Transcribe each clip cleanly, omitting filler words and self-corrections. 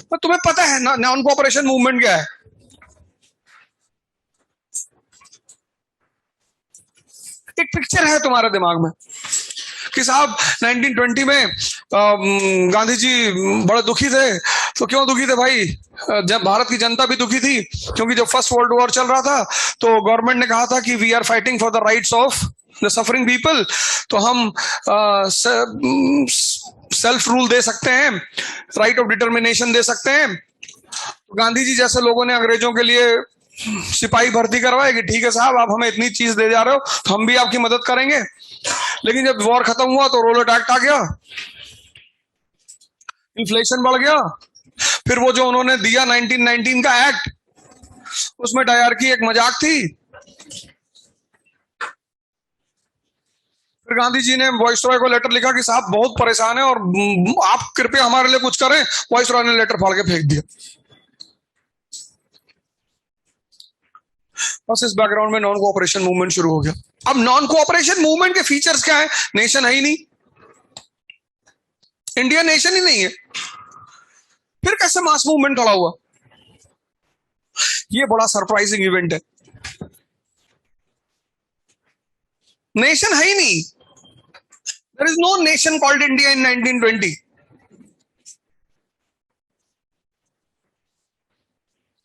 पर तुम्हें पता है ना नॉन कोऑपरेशन मूवमेंट क्या है? एक पिक्चर है तुम्हारे दिमाग में कि साहब 1920 में गांधी जी बड़े दुखी थे। तो क्यों दुखी थे भाई? जब भारत की जनता भी दुखी थी, क्योंकि जब फर्स्ट वर्ल्ड वॉर चल रहा था तो गवर्नमेंट ने कहा था कि we are fighting for the rights of the suffering people, तो हम सेल्फ रूल दे सकते हैं, राइट ऑफ डिटर्मिनेशन दे सकते हैं। तो गांधी जी जैसे लोगों ने अंग्रेजों के लिए सिपाही भर्ती करवाए कि ठीक है साहब, आप हमें इतनी चीज दे जा रहे हो तो हम भी आपकी मदद करेंगे। लेकिन जब वॉर खत्म हुआ तो रोलर एक्ट आ गया, इन्फ्लेशन बढ़ गया। फिर वो जो उन्होंने दिया 1919 का एक्ट, उसमें डायरकी एक मजाक थी। फिर गांधी जी ने वाइसरॉय को लेटर लिखा कि साहब बहुत परेशान है और आप कृपया हमारे लिए कुछ करें। वाइसरॉय ने लेटर फाड़ के फेंक दिया। बस इस बैकग्राउंड में नॉन कोऑपरेशन मूवमेंट शुरू हो गया। अब नॉन कोऑपरेशन मूवमेंट के फीचर्स क्या है? नेशन है ही नहीं, इंडिया नेशन ही नहीं है, फिर कैसे मास मूवमेंट खड़ा हुआ? ये बड़ा सरप्राइजिंग इवेंट है। नेशन है ही नहीं, there is no nation called India in 1920।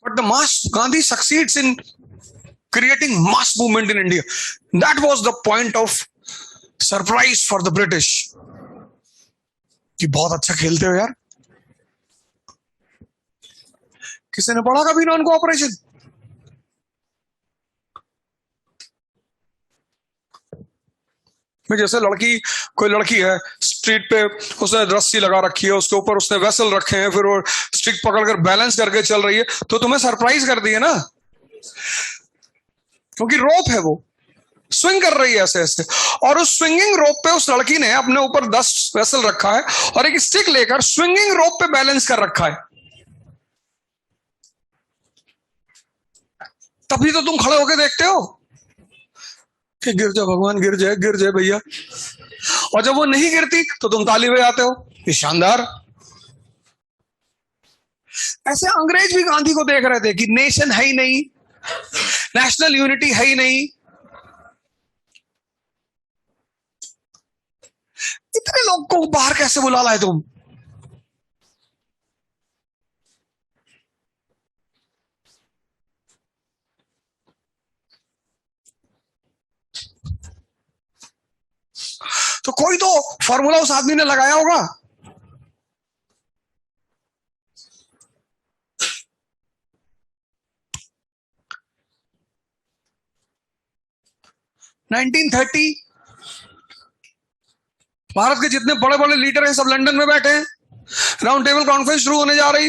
But the mass Gandhi succeeds in creating mass movement in India. That was the point of surprise for the British. कि बहुत अच्छा खेलते हो यार, किसी ने पढ़ा कभी नॉन कोऑपरेशन? जैसे कोई लड़की है स्ट्रीट पे, उसने रस्सी लगा रखी है, उसके ऊपर उसने वेसल रखे हैं, फिर वो स्टिक पकड़कर बैलेंस करके चल रही है, तो तुम्हें सरप्राइज कर दी है ना, क्योंकि रोप है, वो स्विंग कर रही है ऐसे ऐसे। और उस स्विंगिंग रोप पे उस लड़की ने अपने ऊपर 10 वेसल रखा है और एक स्टिक लेकर स्विंगिंग रोप पे बैलेंस कर रखा है। तभी तो तुम खड़े होकर देखते हो कि गिर जाए भगवान, गिर जाए भैया। और जब वो नहीं गिरती तो तुम ताली बजाते हो, ये शानदार। ऐसे अंग्रेज भी गांधी को देख रहे थे कि नेशन है ही नहीं, नेशनल यूनिटी है ही नहीं, इतने लोग को बाहर कैसे बुला लाए तुम? तो कोई तो फॉर्मूला उस आदमी ने लगाया होगा। भारत के जितने बड़े बड़े लीडर हैं सब लंदन में बैठे हैं, राउंड टेबल कॉन्फ्रेंस शुरू होने जा रही।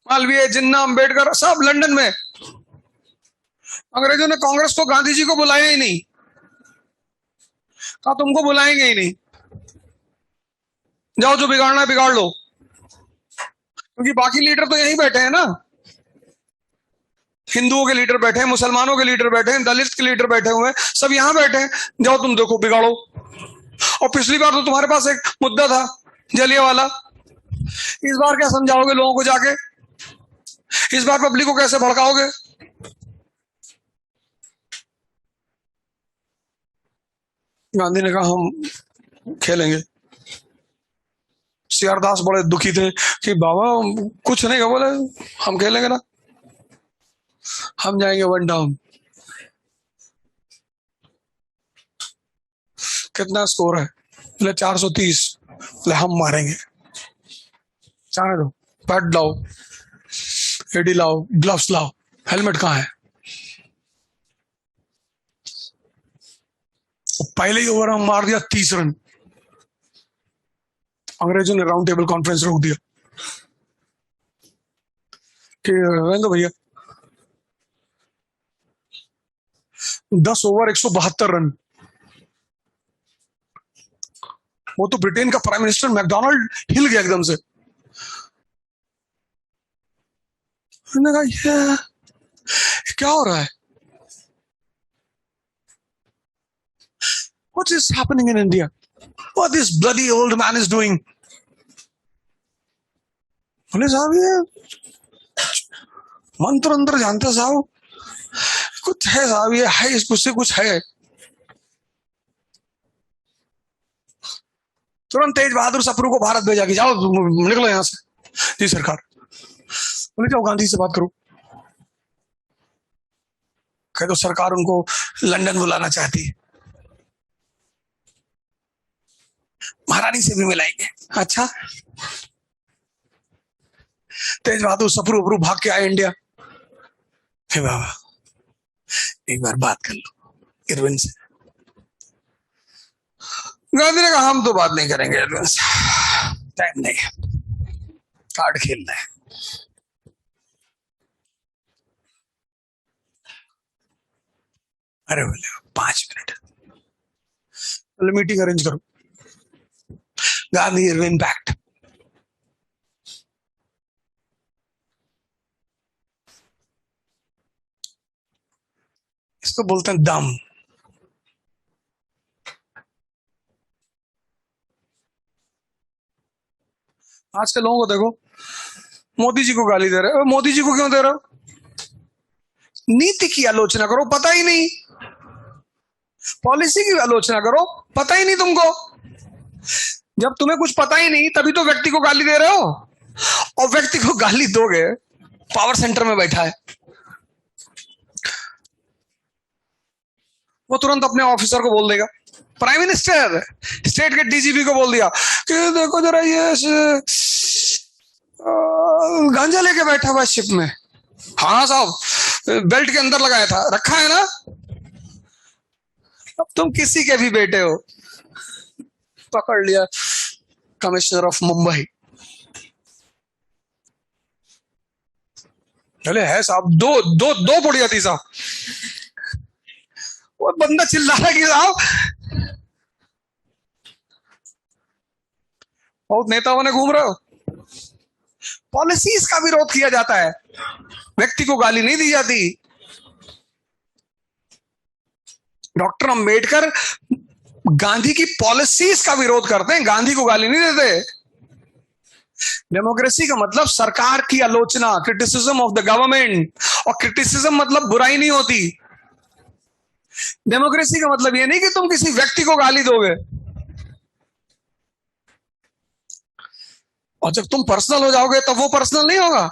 मालवीय, जिन्ना, अंबेडकर सब लंदन में। अंग्रेजों ने कांग्रेस को, गांधी जी को बुलाया ही नहीं, कहा तुमको बुलाएंगे ही नहीं, जाओ जो बिगाड़ना है बिगाड़ लो, क्योंकि बाकी लीडर तो यहीं बैठे हैं ना। हिंदुओं के लीडर बैठे हैं, मुसलमानों के लीडर बैठे हैं, दलित के लीडर बैठे हुए हैं, सब यहां बैठे हैं, जाओ तुम देखो बिगाड़ो। और पिछली बार तो तुम्हारे पास एक मुद्दा था जलियांवाला, इस बार क्या समझाओगे लोगों को जाके? इस बार पब्लिक को कैसे भड़काओगे? गांधी ने कहा हम खेलेंगे। सियारदास बड़े दुखी थे कि बाबा कुछ नहीं, बोले हम खेलेंगे ना, हम जाएंगे वन डाउन। कितना स्कोर है? बोले 430। बोले हम मारेंगे, जाने दो, पैड लाओ, एडी लाओ, ग्लव्स लाओ, हेलमेट कहाँ है? पहले ही ओवर हम मार दिया 30 रन। अंग्रेजों ने राउंड टेबल कॉन्फ्रेंस रोक दिया कि रहने दो भैया। 10 ओवर 172 रन। वो तो ब्रिटेन का प्राइम मिनिस्टर मैकडोनाल्ड हिल गया एकदम से। मैंने कहा ये क्या हो रहा है? What is happening in India? What this bloody old man is doing? बोले साहब ये मंत्र अंतर जानते साहब, कुछ है साहब, ये है इससे कुछ है। तुरंत तेज बहादुर सप्रू को भारत भेजा कि जाओ निकलो यहां से। जी सरकार। बोले जाओ गांधी से बात करो। कह तो सरकार उनको लंदन बुलाना चाहती है, महारानी से भी मिलाएंगे। अच्छा। तेज बहादुर सप्रू उपरू भाग के आए इंडिया। हे बाबा एक बार बात कर लो इरविन से। गांधी ने कहा हम तो बात नहीं करेंगे इरविन से, टाइम नहीं है, कार्ड खेलना है। अरे बोले 5 मिनट, बोले मीटिंग अरेंज करो। Gandhi Irwin pact. इसको बोलते हैं दम। आज के लोगों को देखो, मोदी जी को गाली दे रहे हो। मोदी जी को क्यों दे रहे हो? नीति की आलोचना करो, पता ही नहीं। पॉलिसी की आलोचना करो, पता ही नहीं तुमको। जब तुम्हें कुछ पता ही नहीं तभी तो व्यक्ति को गाली दे रहे हो, और व्यक्ति को गाली दोगे पावर सेंटर में बैठा है, वो तुरंत अपने ऑफिसर को बोल देगा। प्राइम मिनिस्टर स्टेट के डीजीपी को बोल दिया कि देखो जरा ये गांजा लेके बैठा हुआ शिप में। हाँ साहब, बेल्ट के अंदर लगाया था, रखा है ना। अब तुम किसी के भी बेटे हो, पकड़ लिया कमिश्नर ऑफ मुंबई। चले है साहब, दो दो दो पुड़िया थी साहब। वो बंदा चिल्ला रहा कि साहब बहुत नेताओं ने घूम रहे हो। पॉलिसीज का विरोध किया जाता है, व्यक्ति को गाली नहीं दी जाती। डॉक्टर अंबेडकर गांधी की पॉलिसीज का विरोध करते हैं, गांधी को गाली नहीं देते। डेमोक्रेसी का मतलब सरकार की आलोचना, क्रिटिसिज्म ऑफ द गवर्नमेंट, और क्रिटिसिज्म मतलब बुराई नहीं होती। डेमोक्रेसी का मतलब ये नहीं कि तुम किसी व्यक्ति को गाली दोगे, और जब तुम पर्सनल हो जाओगे तब वो पर्सनल नहीं होगा।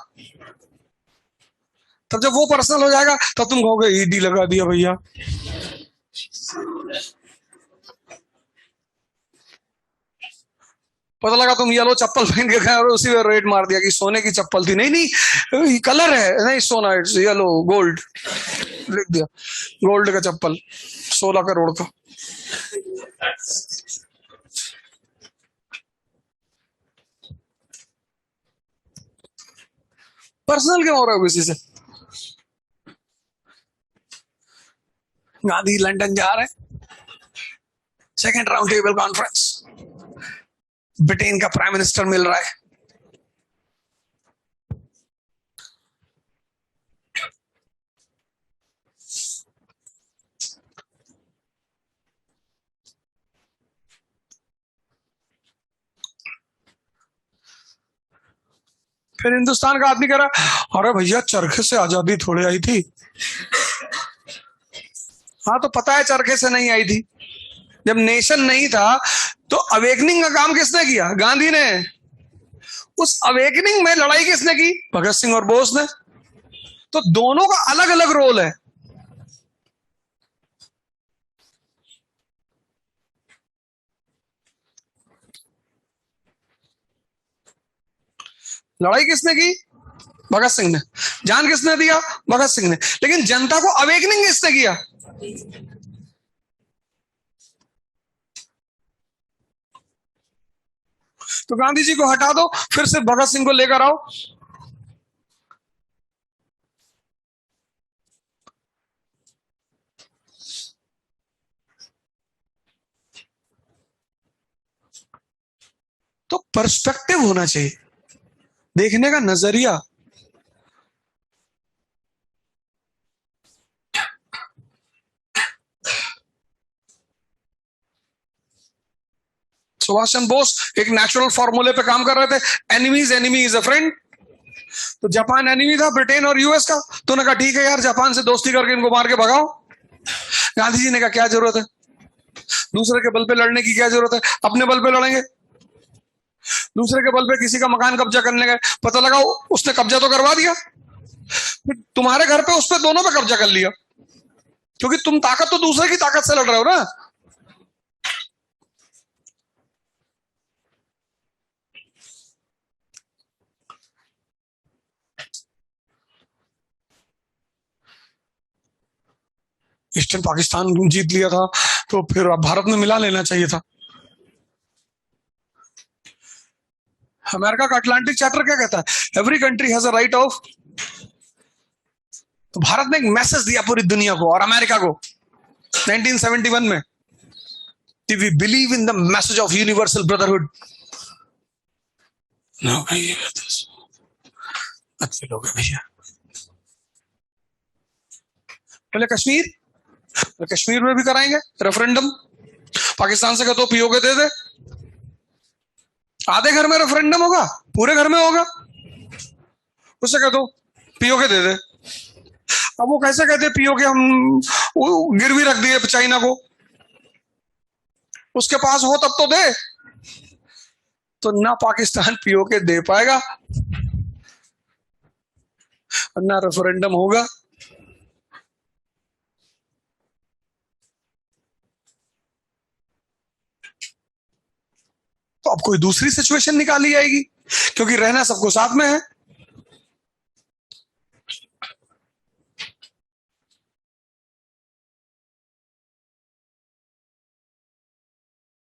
तब जब वो पर्सनल हो जाएगा तब तुम कहोगे ईडी लगा दिया भैया। पता लगा तुम येलो चप्पल पहन के गए और उसी में रेट मार दिया कि सोने की चप्पल थी। नहीं नहीं कलर है, नहीं सोना, इट्स येलो गोल्ड, लिख दिया गोल्ड का चप्पल 16 करोड़ का। पर्सनल क्यों हो रहा है किसी से? गांधी लंदन जा रहे हैं, second round table conference, Britain का प्राइम मिनिस्टर मिल रहा है। फिर हिंदुस्तान का आदमी कह रहा अरे भैया चरखे से आजादी थोड़ी आई थी। हाँ तो पता है चरखे से नहीं आई थी। जब नेशन नहीं था तो अवेकनिंग का काम किसने किया? गांधी ने। उस अवेकनिंग में लड़ाई किसने की? भगत सिंह और बोस ने। तो दोनों का अलग अलग रोल है। लड़ाई किसने की? भगत सिंह ने। जान किसने दिया? भगत सिंह ने। लेकिन जनता को अवेकनिंग किसने किया? तो गांधी जी को हटा दो, फिर से भगत सिंह को लेकर आओ। तो पर्सपेक्टिव होना चाहिए, देखने का नजरिया। सुभाष चंद्र बोस एक नेचुरल फॉर्मूले पे काम कर रहे थे, enemies enemy is a friend. तो जापान एनिमी था ब्रिटेन और यूएस का, तो उन्होंने कहा ठीक है यार, जापान से दोस्ती करके इनको मार के भगाओ। गांधी जी ने कहा क्या जरूरत है, दूसरे के बल पे लड़ने की क्या जरूरत है, अपने बल पे लड़ेंगे। दूसरे के बल पे किसी का मकान कब्जा करने गए, पता लगा उसने कब्जा तो करवा दिया, फिर तुम्हारे घर पे उस पे दोनों पे कब्जा कर लिया, क्योंकि तुम ताकत तो दूसरे की ताकत से लड़ रहे हो ना। ईस्टर्न पाकिस्तान जीत लिया था, तो फिर अब भारत में मिला लेना चाहिए था। अमेरिका का अटलांटिक चार्टर क्या कहता है, every country has a right of. तो भारत ने एक मैसेज दिया पूरी दुनिया को और अमेरिका को 1971 में, we believe in the message of universal brotherhood. अच्छे लोग हैं भैया। पहले कश्मीर, तो कश्मीर में भी कराएंगे रेफरेंडम, पाकिस्तान से कहते हो पीओके दे दे, आधे घर में रेफरेंडम होगा, पूरे घर में होगा, उससे कह दो पीओके दे दे। अब वो कैसे कहते पीओके, हम गिरवी रख दिए चाइना को, उसके पास हो तब तो दे। तो ना पाकिस्तान पीओके दे पाएगा ना रेफरेंडम होगा। तो अब कोई दूसरी सिचुएशन निकाली जाएगी, क्योंकि रहना सबको साथ में है।